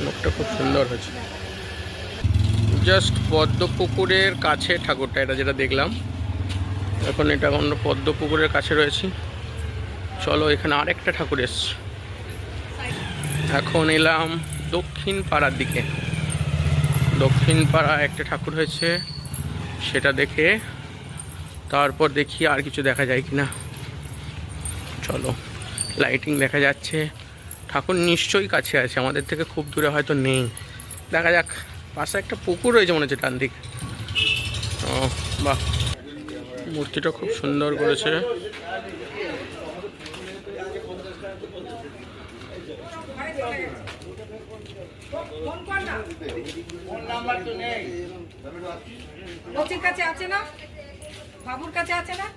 লোকটা খুব সুন্দর হয়েছে। জাস্ট পদ্ম পুকুরের কাছে ঠাকুরটা, এটা যেটা দেখলাম এখন, এটা অন্য পদ্ম পুকুরের কাছে রয়েছি। চলো, এখানে আরেকটা ঠাকুর এসছে। এখন এলাম দক্ষিণ পাড়ার দিকে। দক্ষিণ পাড়া একটা ঠাকুর হয়েছে, সেটা দেখে তারপর দেখি আর কিছু দেখা যায় কিনা। চলো, লাইটিং দেখা যাচ্ছে, ঠাকুর নিশ্চয়ই কাছে আছে, আমাদের থেকে খুব দূরে হয়তো নেই। দেখা যাক। পাশে একটা পুকুর রয়েছে মনে হচ্ছে ডান দিক। ও বাহ, মূর্তিটা খুব সুন্দর করেছে। কাছে আছে না, বাবুর কাছে আছে না।